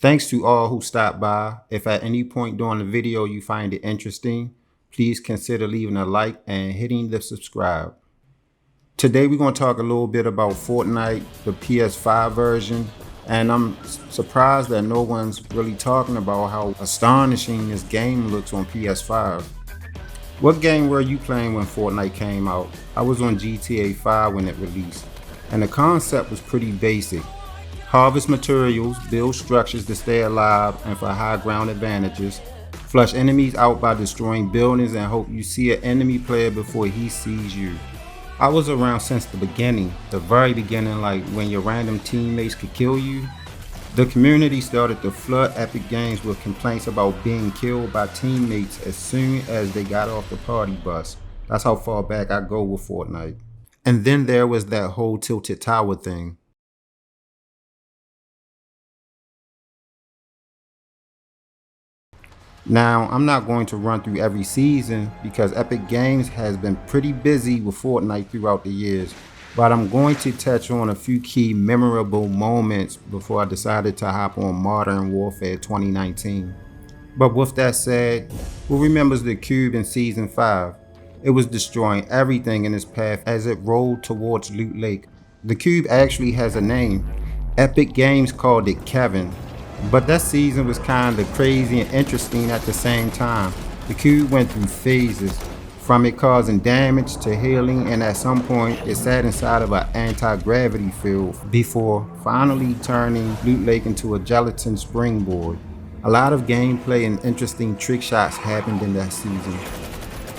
Thanks to all who stopped by. If at any point during the video you find it interesting, please consider leaving a like and hitting the subscribe. Today we're going to talk a little bit about Fortnite, the PS5 version, and I'm surprised that no one's really talking about how astonishing this game looks on PS5. What game were you playing when Fortnite came out? I was on GTA 5 when it released, and the concept was pretty basic. Harvest materials, build structures to stay alive and for high ground advantages, flush enemies out by destroying buildings and hope you see an enemy player before he sees you. I was around since the beginning, the very beginning, like when your random teammates could kill you. The community started to flood Epic Games with complaints about being killed by teammates as soon as they got off the party bus. That's how far back I go with Fortnite. And then there was that whole tilted tower thing. Now, I'm not going to run through every season because Epic Games has been pretty busy with Fortnite throughout the years, but I'm going to touch on a few key memorable moments before I decided to hop on Modern Warfare 2019. But with that said, who remembers the Cube in Season 5? It was destroying everything in its path as it rolled towards Loot Lake. The Cube actually has a name. Epic Games called it Kevin. But that season was kind of crazy and interesting at the same time. The Cube went through phases, from it causing damage to healing, and at some point it sat inside of an anti-gravity field before finally turning Loot Lake into a gelatin springboard. A lot of gameplay and interesting trick shots happened in that season.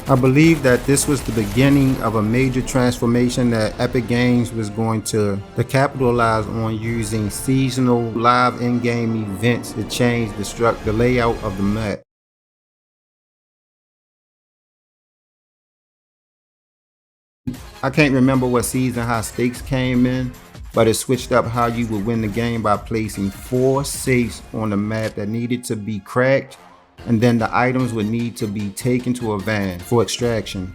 I believe that this was the beginning of a major transformation that Epic Games was going to capitalize on, using seasonal live in-game events to change the layout of the map. I can't remember what season high stakes came in, but it switched up how you would win the game by placing 4 safes on the map that needed to be cracked, and then the items would need to be taken to a van for extraction.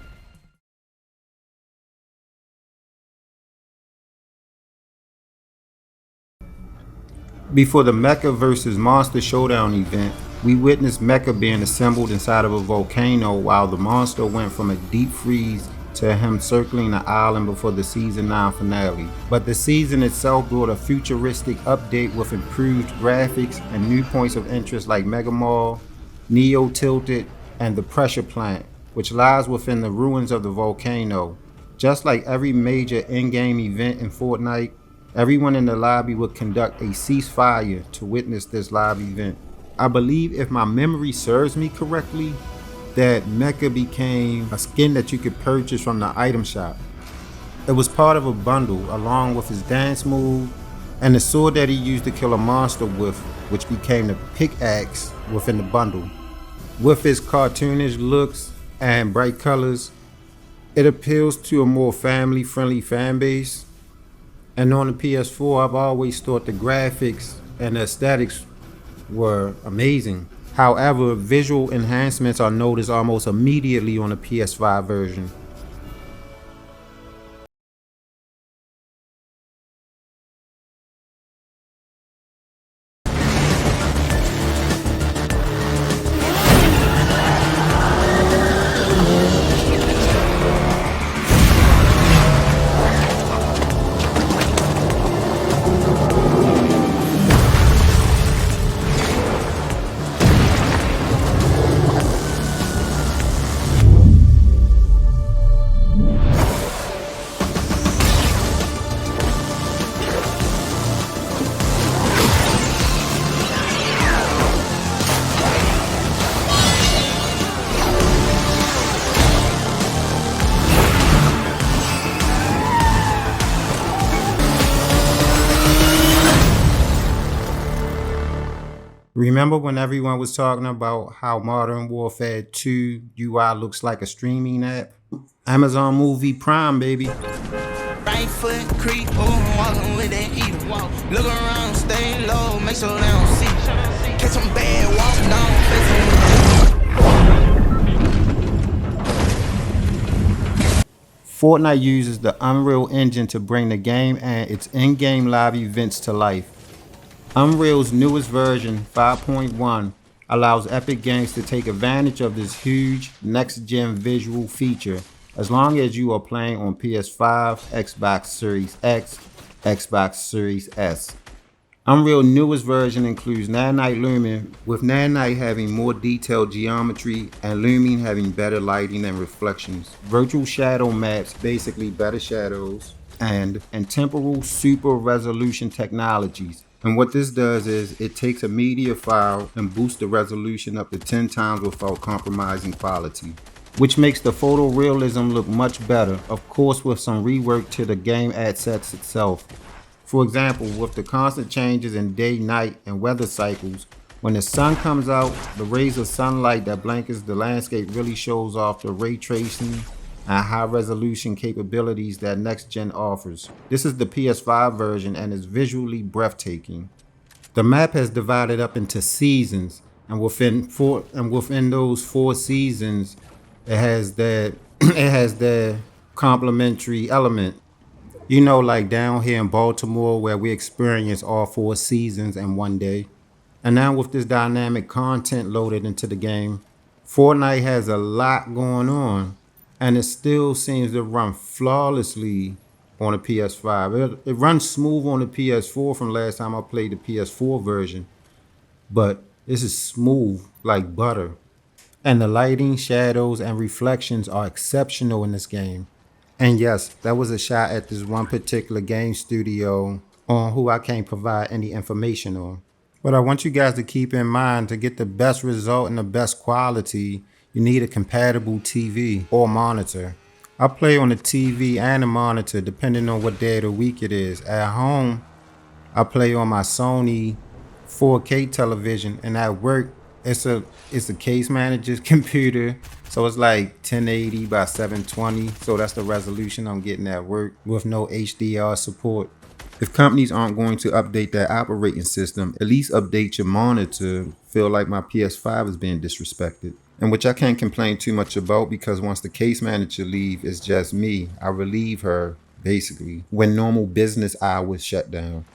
Before the Mecha vs. Monster Showdown event, we witnessed Mecha being assembled inside of a volcano while the monster went from a deep freeze to him circling the island before the Season 9 finale. But the season itself brought a futuristic update with improved graphics and new points of interest like Mega Mall, Neo Tilted, and the Pressure Plant, which lies within the ruins of the volcano. Just like every major in-game event in Fortnite, everyone in the lobby would conduct a ceasefire to witness this live event. I believe, if my memory serves me correctly, that Mecha became a skin that you could purchase from the item shop. It was part of a bundle along with his dance move and the sword that he used to kill a monster with, which became the pickaxe within the bundle. With its cartoonish looks and bright colors, it appeals to a more family-friendly fan base. And on the PS4, I've always thought the graphics and the aesthetics were amazing. However, visual enhancements are noticed almost immediately on the PS5 version. Remember when everyone was talking about how Modern Warfare 2 UI looks like a streaming app? Amazon Movie Prime, baby. Right foot creep, walking with that heat walk. Look around, stay low, make sure they don't see. Catch some bad walk down, Fortnite uses the Unreal Engine to bring the game and its in-game live events to life. Unreal's newest version, 5.1, allows Epic Games to take advantage of this huge next-gen visual feature as long as you are playing on PS5, Xbox Series X, Xbox Series S. Unreal's newest version includes nanite looming, with nanite having more detailed geometry and looming having better lighting and reflections. Virtual shadow maps, basically better shadows, and temporal super resolution technologies. And what this does is it takes a media file and boosts the resolution up to 10 times without compromising quality, which makes the photorealism look much better, of course with some rework to the game assets itself. For example, with the constant changes in day, night, and weather cycles, when the sun comes out, the rays of sunlight that blankets the landscape really shows off the ray tracing and high resolution capabilities that next gen offers. This is the PS5 version and is visually breathtaking. The map has divided up into seasons, and within those 4 seasons, it has that it has the complementary element. You know, like down here in Baltimore, where we experience all 4 seasons in one day. And now with this dynamic content loaded into the game, Fortnite has a lot going on, and it still seems to run flawlessly on the PS5. It runs smooth on the PS4 from last time I played the PS4 version, but this is smooth like butter. And the lighting, shadows, and reflections are exceptional in this game. And yes, that was a shot at this one particular game studio on who I can't provide any information on. But I want you guys to keep in mind, to get the best result and the best quality, you need a compatible TV or monitor. I play on the TV and the monitor depending on what day of the week it is. At home, I play on my Sony 4K television, and at work it's a case manager's computer, so it's like 1080 by 720, so that's the resolution I'm getting at work with no HDR support. If companies aren't going to update their operating system, at least update your monitor. Feel like my PS5 is being disrespected, and which I can't complain too much about, because once the case manager leave, it's just me. I relieve her basically when normal business hours shut down.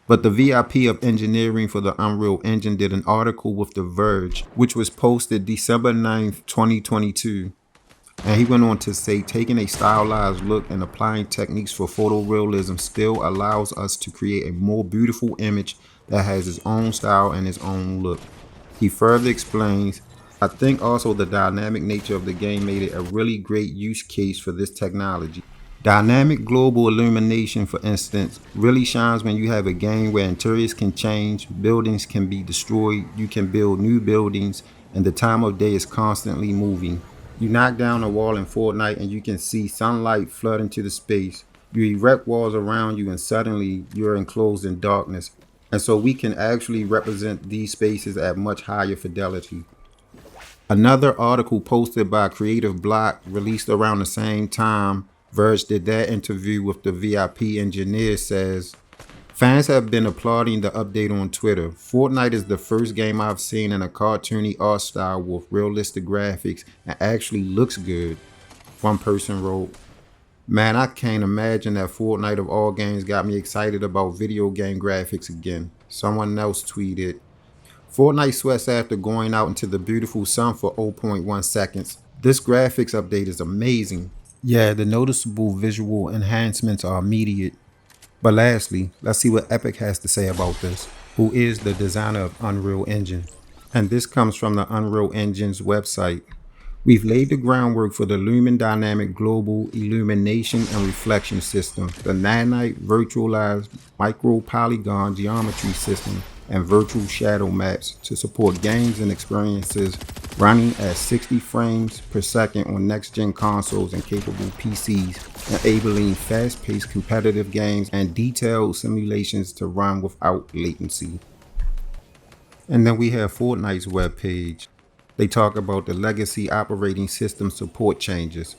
But the VIP of engineering for the Unreal Engine did an article with The Verge, which was posted December 9th, 2022. And he went on to say, taking a stylized look and applying techniques for photorealism still allows us to create a more beautiful image that has its own style and its own look. He further explains, I think also the dynamic nature of the game made it a really great use case for this technology. Dynamic global illumination, for instance, really shines when you have a game where interiors can change, buildings can be destroyed, you can build new buildings, and the time of day is constantly moving. You knock down a wall in Fortnite and you can see sunlight flood into the space. You erect walls around you and suddenly you're enclosed in darkness. And so we can actually represent these spaces at much higher fidelity. Another article posted by Creative Block, released around the same time Verge did that interview with the VIP engineer, says, fans have been applauding the update on Twitter. Fortnite is the first game I've seen in a cartoony art style with realistic graphics and actually looks good. One person wrote, man, I can't imagine that Fortnite of all games got me excited about video game graphics again. Someone else tweeted, Fortnite sweats after going out into the beautiful sun for 0.1 seconds. This graphics update is amazing. Yeah, the noticeable visual enhancements are immediate. But lastly, let's see what Epic has to say about this, who is the designer of Unreal Engine. And this comes from the Unreal Engine's website. We've laid the groundwork for the Lumen Dynamic Global Illumination and Reflection System, the nanite virtualized micro polygon geometry system, and virtual shadow maps to support games and experiences running at 60 frames per second on next-gen consoles and capable PCs, enabling fast-paced competitive games and detailed simulations to run without latency. And then we have Fortnite's webpage. They talk about the legacy operating system support changes.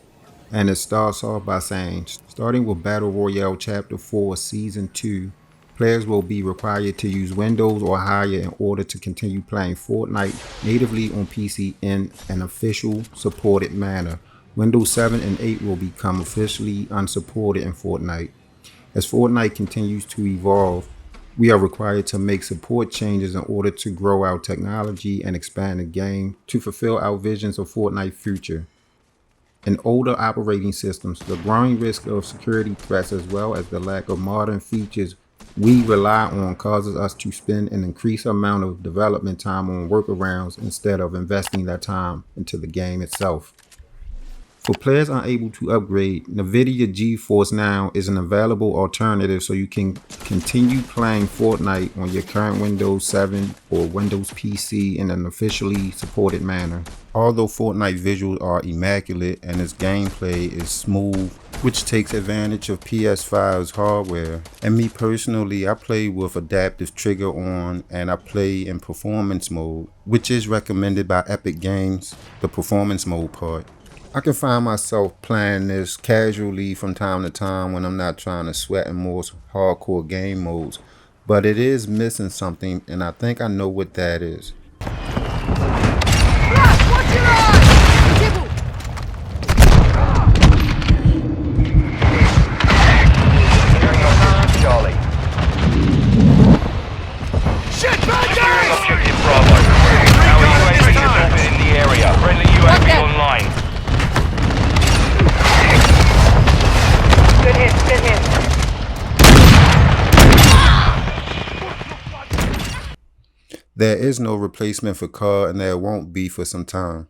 And it starts off by saying, starting with Battle Royale Chapter 4 Season 2, players will be required to use Windows or higher in order to continue playing Fortnite natively on PC in an official supported manner. Windows 7 and 8 will become officially unsupported in Fortnite. As Fortnite continues to evolve, We are required to make support changes in order to grow our technology and expand the game to fulfill our visions of Fortnite future. In older operating systems, the growing risk of security threats as well as the lack of modern features we rely on causes us to spend an increased amount of development time on workarounds instead of investing that time into the game itself. For players unable to upgrade, NVIDIA GeForce Now is an available alternative so you can continue playing Fortnite on your current Windows 7 or Windows PC in an officially supported manner. Although Fortnite visuals are immaculate and its gameplay is smooth, which takes advantage of PS5's hardware. And me personally, I play with adaptive trigger on and I play in performance mode, which is recommended by Epic Games, the performance mode part. I can find myself playing this casually from time to time when I'm not trying to sweat in more hardcore game modes, but it is missing something and I think I know what that is. Charlie. Shit, bad Securing guys! objective Bravo. Our UAV is orbiting the area. Friendly UAV online. Good hit, good hit. There is no replacement for CAR and there won't be for some time.